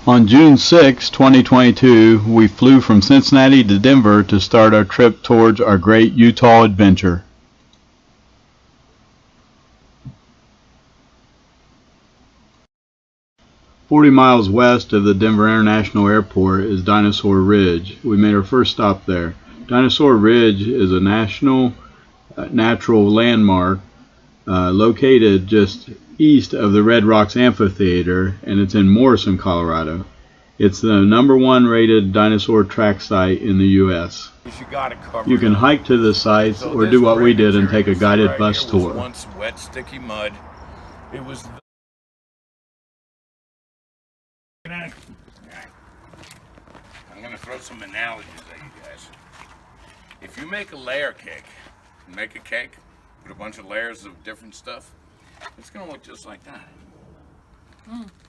On June 6, 2022, we flew from Cincinnati to Denver to start our trip towards our great Utah adventure. "40 miles west of the Denver International Airport is Dinosaur Ridge. We made our first stop there. Dinosaur Ridge is a national natural landmark located just east of the Red Rocks Amphitheater, and it's in Morrison, Colorado. It's the #1 rated dinosaur track site in the U.S. You can hike to the sites or do what we did and take a guided bus tour. Once wet, sticky mud. It was. I'm going to throw some analogies at you guys. If you make a layer cake, make a cake with a bunch of layers of different stuff, it's going to look just like that.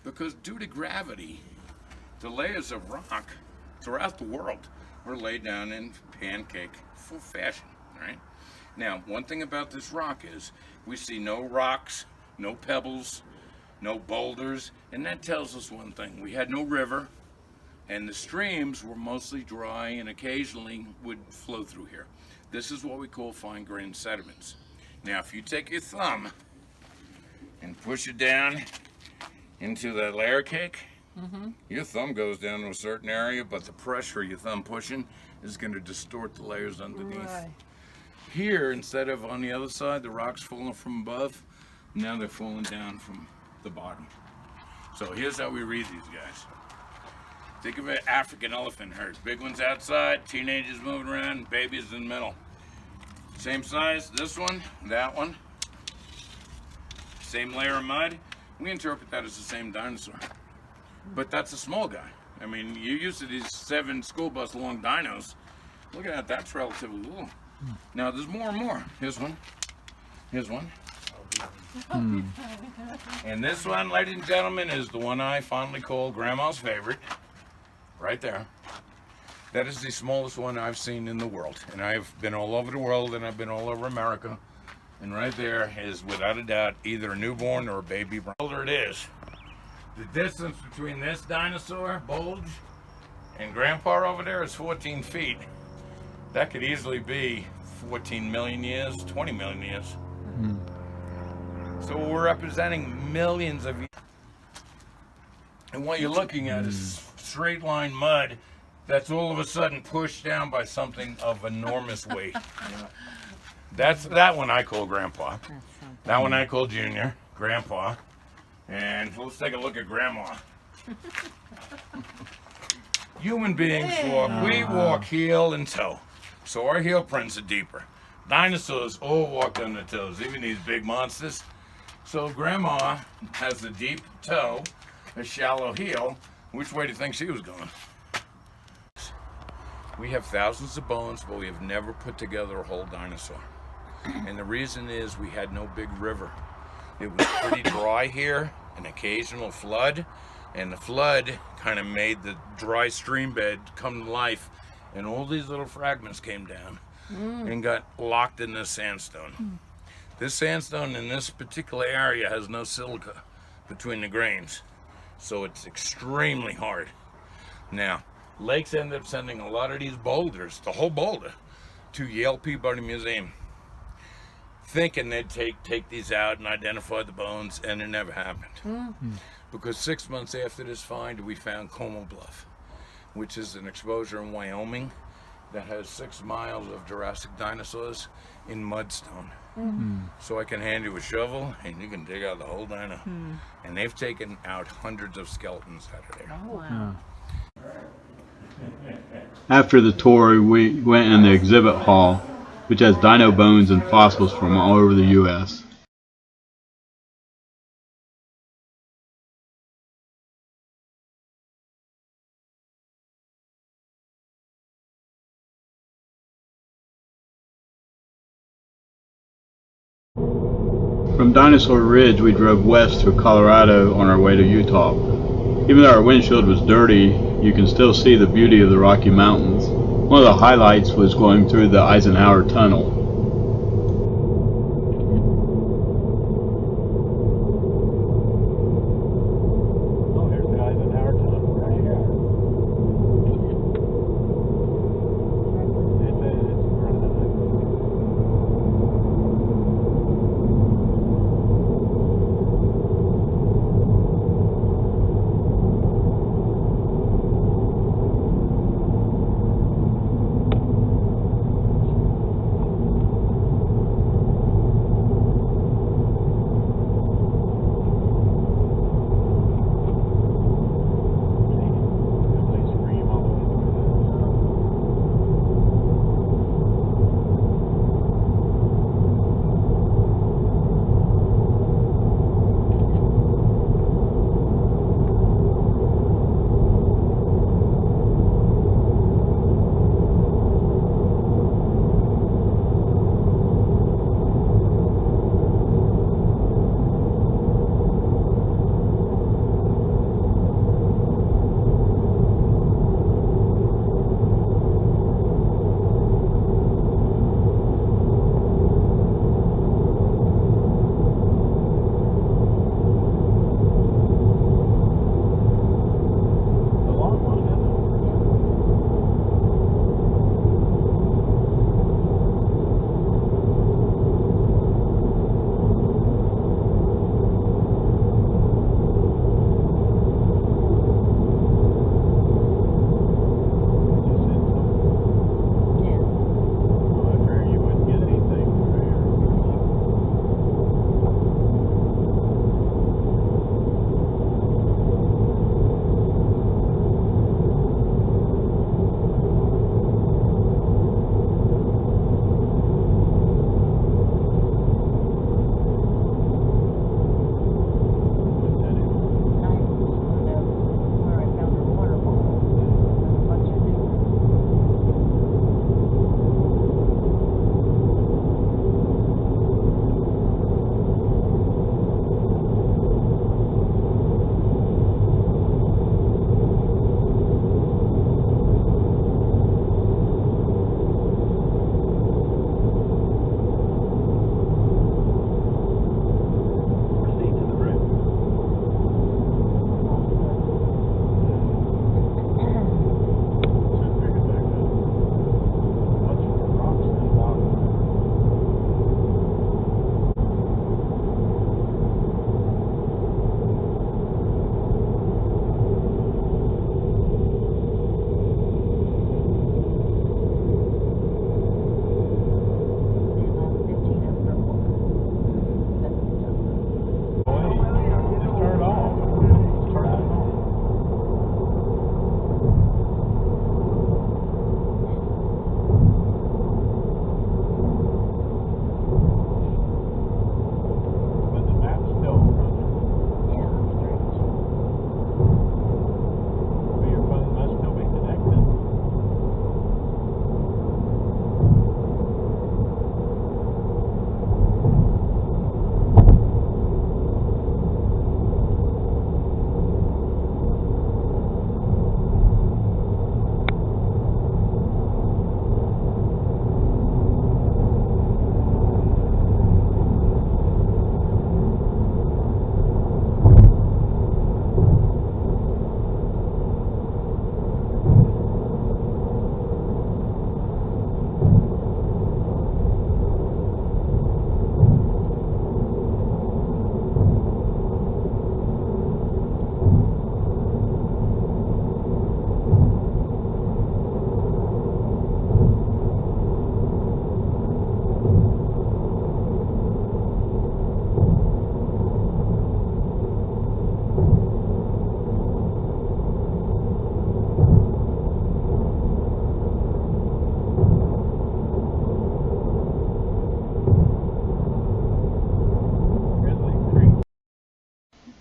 Because due to gravity, the layers of rock throughout the world are laid down in pancake full fashion, right? Now, one thing about this rock is we see no rocks, no pebbles, no boulders, and that tells us one thing. We had no river, and the streams were mostly dry and occasionally would flow through here. This is what we call fine-grained sediments. Now, if you take your thumb and push it down into that layer cake, your thumb goes down to a certain area, but the pressure your thumb pushing is going to distort the layers underneath. Right. Here, instead of on the other side, the rocks falling from above, now they're falling down from the bottom. So here's how we read these guys. Think of an African elephant herd. Big ones outside, teenagers moving around, babies in the middle. Same size, this one, that one. Same layer of mud. We interpret that as the same dinosaur. But that's a small guy. I mean, you're used to these 7 school bus long dinos. Look at that, that's relatively little. Now there's more and more. Here's one. Here's one. And this one, ladies and gentlemen, is the one I fondly call Grandma's favorite. Right there. That is the smallest one I've seen in the world. And I've been all over the world, and I've been all over America. And right there is, without a doubt, either a newborn or a baby. The older it is, the distance between this dinosaur, Bulge, and Grandpa over there is 14 feet. That could easily be 14 million years, 20 million years. So we're representing millions of years. And what you're looking at is straight line mud that's all of a sudden pushed down by something of enormous weight. That one I call Grandpa. That one I call Junior, Grandpa. And let's take a look at Grandma. Human beings walk, we walk heel and toe. So our heel prints are deeper. Dinosaurs all walked on their toes, even these big monsters. So Grandma has a deep toe, a shallow heel. Which way do you think she was going? We have thousands of bones, but we have never put together a whole dinosaur. And the reason is we had no big river. It was pretty dry here, an occasional flood, and the flood kind of made the dry stream bed come to life, and all these little fragments came down and got locked in this sandstone. This sandstone in this particular area has no silica between the grains, so it's extremely hard. Now, lakes end up sending a lot of these boulders, the whole boulder, to Yale Peabody Museum, thinking they'd take these out and identify the bones, and it never happened. Because 6 months after this find, we found Como Bluff, which is an exposure in Wyoming that has 6 miles of Jurassic dinosaurs in mudstone. So I can hand you a shovel and you can dig out the whole dino. And they've taken out hundreds of skeletons out of there. Oh, wow. After the tour, we went in the exhibit hall, which has dino bones and fossils from all over the U.S. From Dinosaur Ridge, we drove west through Colorado on our way to Utah. Even though our windshield was dirty, you can still see the beauty of the Rocky Mountains. One of the highlights was going through the Eisenhower Tunnel. Oh, here's the Eisenhower Tunnel, right?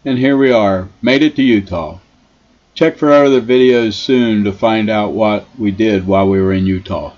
And here we are, made it to Utah. Check for our other videos soon to find out what we did while we were in Utah.